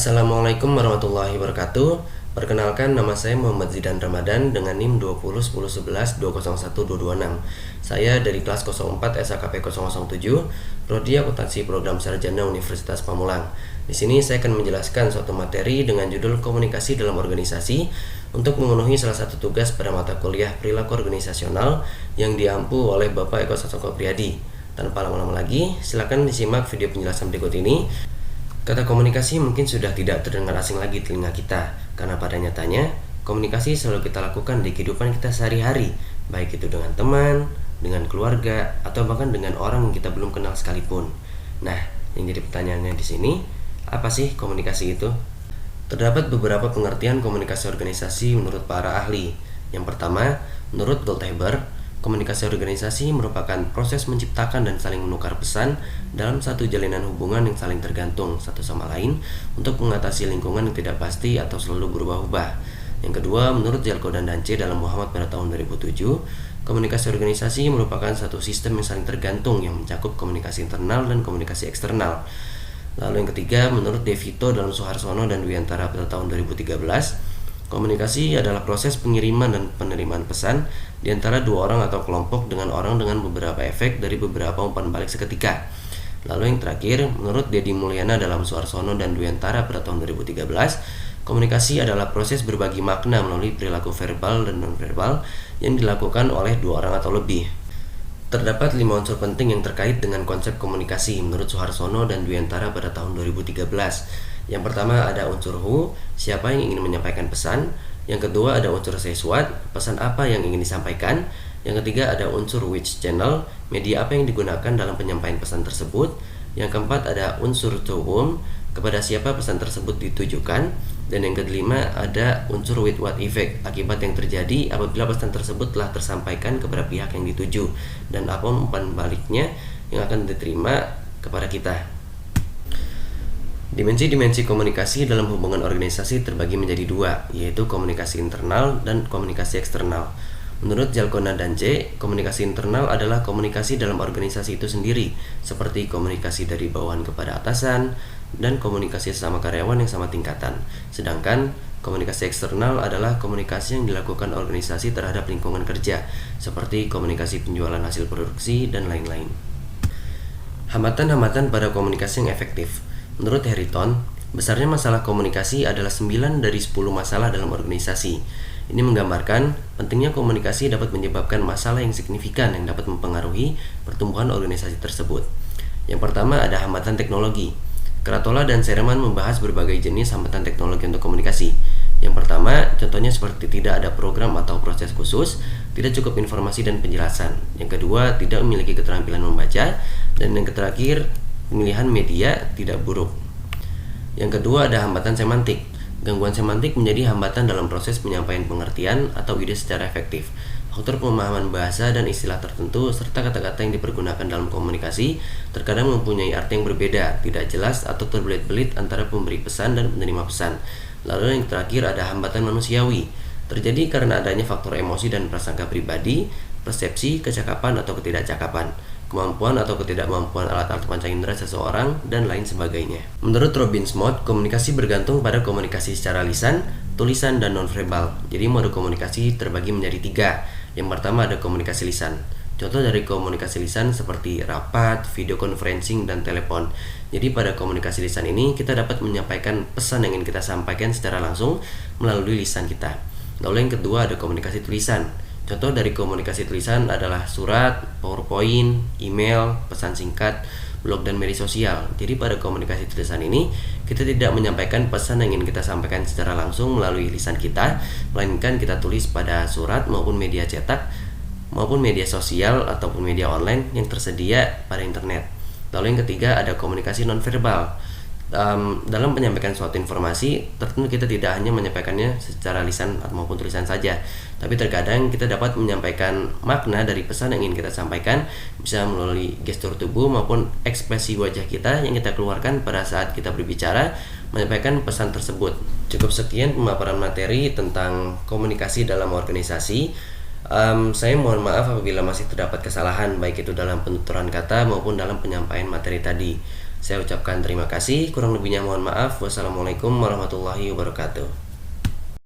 Assalamualaikum warahmatullahi wabarakatuh. Perkenalkan, nama saya Muhammad Zidan Ramadan dengan NIM 201011201226. Saya dari kelas 04 SAKP 007, Prodi Akuntansi Program Sarjana Universitas Pamulang. Di sini saya akan menjelaskan suatu materi dengan judul Komunikasi dalam Organisasi untuk memenuhi salah satu tugas pada mata kuliah Perilaku Organisasional yang diampu oleh Bapak Eko Sasongko Priyadi. Tanpa lama-lama lagi, silakan disimak video penjelasan berikut ini. Kata komunikasi mungkin sudah tidak terdengar asing lagi telinga kita, karena pada nyatanya komunikasi selalu kita lakukan di kehidupan kita sehari-hari, baik itu dengan teman, dengan keluarga, atau bahkan dengan orang yang kita belum kenal sekalipun. Nah, yang jadi pertanyaannya di sini, apa sih komunikasi itu? Terdapat beberapa pengertian komunikasi organisasi menurut para ahli. Yang pertama, menurut Goldhaber, komunikasi organisasi merupakan proses menciptakan dan saling menukar pesan dalam satu jalinan hubungan yang saling tergantung satu sama lain untuk mengatasi lingkungan yang tidak pasti atau selalu berubah-ubah. Yang kedua, menurut Jelko dan Dance dalam Muhammad pada tahun 2007, komunikasi organisasi merupakan satu sistem yang saling tergantung yang mencakup komunikasi internal dan komunikasi eksternal. Lalu yang ketiga, menurut Devito dalam Suharsono dan Dwiantara pada tahun 2013, komunikasi adalah proses pengiriman dan penerimaan pesan di antara dua orang atau kelompok dengan orang dengan beberapa efek dari beberapa umpan balik seketika. Lalu yang terakhir, menurut Deddy Mulyana dalam Suharsono dan Dwiantara pada tahun 2013, komunikasi adalah proses berbagi makna melalui perilaku verbal dan nonverbal yang dilakukan oleh dua orang atau lebih. Terdapat 5 unsur penting yang terkait dengan konsep komunikasi menurut Suharsono dan Dwiantara pada tahun 2013. Yang pertama ada unsur who, siapa yang ingin menyampaikan pesan. Yang kedua ada unsur says what, pesan apa yang ingin disampaikan. Yang ketiga ada unsur which channel, media apa yang digunakan dalam penyampaian pesan tersebut. Yang keempat ada unsur to whom, kepada siapa pesan tersebut ditujukan. Dan yang kelima ada unsur with what effect, akibat yang terjadi apabila pesan tersebut telah tersampaikan kepada pihak yang dituju dan apa umpan baliknya yang akan diterima kepada kita. Dimensi-dimensi komunikasi dalam hubungan organisasi terbagi menjadi dua, yaitu komunikasi internal dan komunikasi eksternal. Menurut Jalkona dan J, komunikasi internal adalah komunikasi dalam organisasi itu sendiri, seperti komunikasi dari bawahan kepada atasan, dan komunikasi sesama karyawan yang sama tingkatan. Sedangkan komunikasi eksternal adalah komunikasi yang dilakukan organisasi terhadap lingkungan kerja, seperti komunikasi penjualan hasil produksi, dan lain-lain. Hambatan-hambatan pada komunikasi yang efektif. Menurut Harrington, besarnya masalah komunikasi adalah 9 dari 10 masalah dalam organisasi. Ini menggambarkan pentingnya komunikasi dapat menyebabkan masalah yang signifikan yang dapat mempengaruhi pertumbuhan organisasi tersebut. Yang pertama ada hambatan teknologi. Kratola dan Sereman membahas berbagai jenis hambatan teknologi untuk komunikasi. Yang pertama, contohnya seperti tidak ada program atau proses khusus, tidak cukup informasi dan penjelasan. Yang kedua, tidak memiliki keterampilan membaca. Dan yang terakhir, pemilihan media tidak buruk. Yang kedua ada hambatan semantik. Gangguan semantik menjadi hambatan dalam proses penyampaian pengertian atau ide secara efektif. Faktor pemahaman bahasa dan istilah tertentu serta kata-kata yang dipergunakan dalam komunikasi terkadang mempunyai arti yang berbeda, tidak jelas atau terbelit-belit antara pemberi pesan dan penerima pesan. Lalu yang terakhir ada hambatan manusiawi. Terjadi karena adanya faktor emosi dan prasangka pribadi, persepsi, kecakapan atau ketidakcakapan, kemampuan atau ketidakmampuan alat-alat panca indera seseorang, dan lain sebagainya. Menurut Robin Smoot, komunikasi bergantung pada komunikasi secara lisan, tulisan, dan nonverbal. Jadi mode komunikasi terbagi menjadi 3. Yang pertama ada komunikasi lisan. Contoh dari komunikasi lisan seperti rapat, video conferencing, dan telepon. Jadi pada komunikasi lisan ini kita dapat menyampaikan pesan yang ingin kita sampaikan secara langsung melalui lisan kita. Lalu yang kedua ada komunikasi tulisan. Contoh dari komunikasi tulisan adalah surat, PowerPoint, email, pesan singkat, blog, dan media sosial. Jadi pada komunikasi tulisan ini, kita tidak menyampaikan pesan yang ingin kita sampaikan secara langsung melalui lisan kita, melainkan kita tulis pada surat maupun media cetak, maupun media sosial ataupun media online yang tersedia pada internet. Lalu yang ketiga ada komunikasi nonverbal. Dalam menyampaikan suatu informasi, tentu kita tidak hanya menyampaikannya secara lisan maupun tulisan saja, tapi terkadang kita dapat menyampaikan makna dari pesan yang ingin kita sampaikan, bisa melalui gestur tubuh maupun ekspresi wajah kita yang kita keluarkan pada saat kita berbicara, menyampaikan pesan tersebut. Cukup sekian pemaparan materi tentang komunikasi dalam organisasi. Saya mohon maaf apabila masih terdapat kesalahan, baik itu dalam penuturan kata maupun dalam penyampaian materi tadi. Saya ucapkan terima kasih, kurang lebihnya mohon maaf. Wassalamualaikum warahmatullahi wabarakatuh.